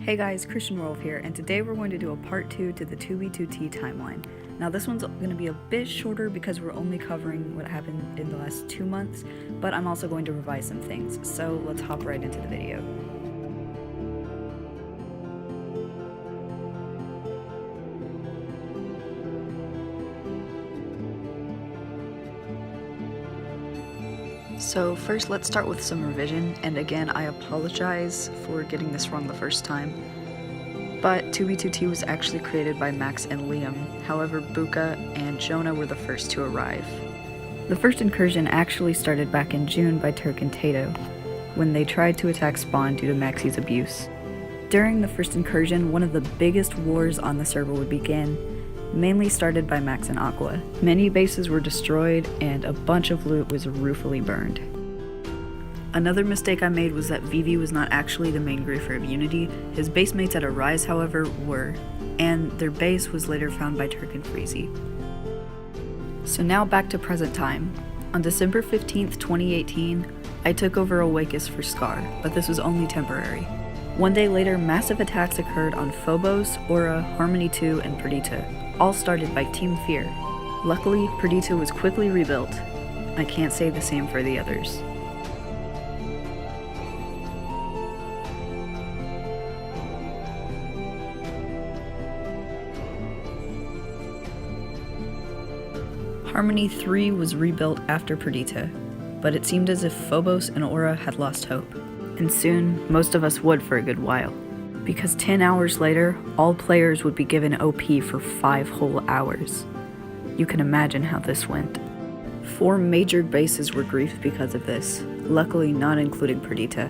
Hey guys, Christian Wolf here, and today we're going to do a part 2 to the 2v2t timeline. Now this one's going to be a bit shorter because we're only covering what happened in the last 2 months, but I'm also going to revise some things, so let's hop right into the video. So first let's start with some revision, and again I apologize for getting this wrong the first time. But 2v2t was actually created by Max and Liam, however Buka and Jonah were the first to arrive. The first incursion actually started back in June by Turk and Tato, when they tried to attack Spawn due to Maxi's abuse. During the first incursion, one of the biggest wars on the server would begin, mainly started by Max and Aqua. Many bases were destroyed and a bunch of loot was ruefully burned. Another mistake I made was that Vivi was not actually the main griefer of Unity. His basemates at Arise, however, were, and their base was later found by Turk and Freezy. So now back to present time. On December 15th, 2018, I took over Oakus for Scar, but this was only temporary. One day later, massive attacks occurred on Phobos, Aura, Harmony 2, and Perdita, all started by Team Fear. Luckily, Perdita was quickly rebuilt. I can't say the same for the others. Harmony 3 was rebuilt after Perdita, but it seemed as if Phobos and Aura had lost hope. And soon, most of us would for a good while. Because 10 hours later, all players would be given OP for 5 whole hours. You can imagine how this went. 4 major bases were griefed because of this, luckily not including Perdita.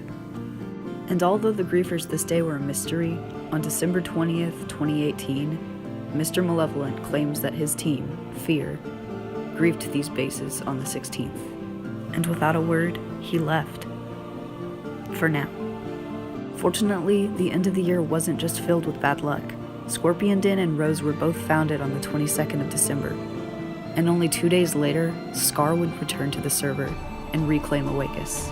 And although the griefers this day were a mystery, on December 20th, 2018, Mr. Malevolent claims that his team, Fear, griefed these bases on the 16th. And without a word, he left. For now. Fortunately, the end of the year wasn't just filled with bad luck. Scorpion Den and Rose were both founded on the 22nd of December. And only 2 days later, Scar would return to the server and reclaim Oakus.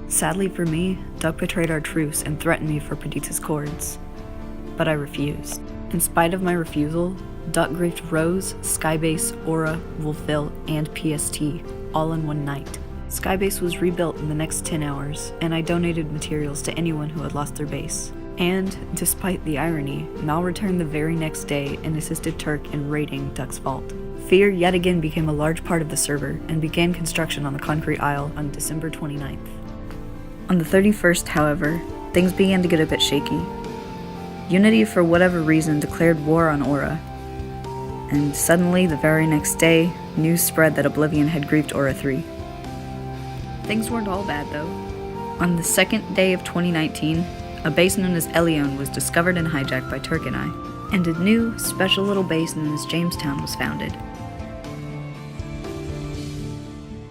Sadly for me, Duck betrayed our truce and threatened me for Perdita's cords. But I refused. In spite of my refusal, Duck griefed Rose, Skybase, Aura, Wolfville, and PST, all in one night. Skybase was rebuilt in the next 10 hours, and I donated materials to anyone who had lost their base. And, despite the irony, Mal returned the very next day and assisted Turk in raiding Duck's vault. Fear yet again became a large part of the server, and began construction on the Concrete Isle on December 29th. On the 31st, however, things began to get a bit shaky. Unity, for whatever reason, declared war on Aura. And suddenly, the very next day, news spread that Oblivion had griefed Aura 3. Things weren't all bad though. On the second day of 2019, a base known as Elion was discovered and hijacked by Turk and I, and a new, special little base known as Jamestown was founded.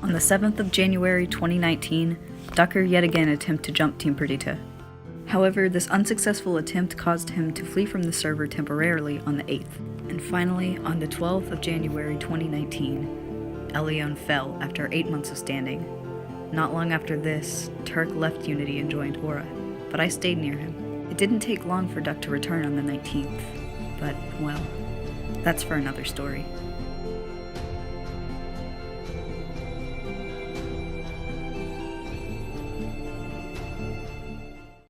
On the 7th of January 2019, Ducker yet again attempted to jump Team Perdita. However, this unsuccessful attempt caused him to flee from the server temporarily on the 8th. And finally, on the 12th of January 2019, Elion fell after 8 months of standing. Not long after this, Turk left Unity and joined Aura, but I stayed near him. It didn't take long for Duck to return on the 19th, but, well, that's for another story.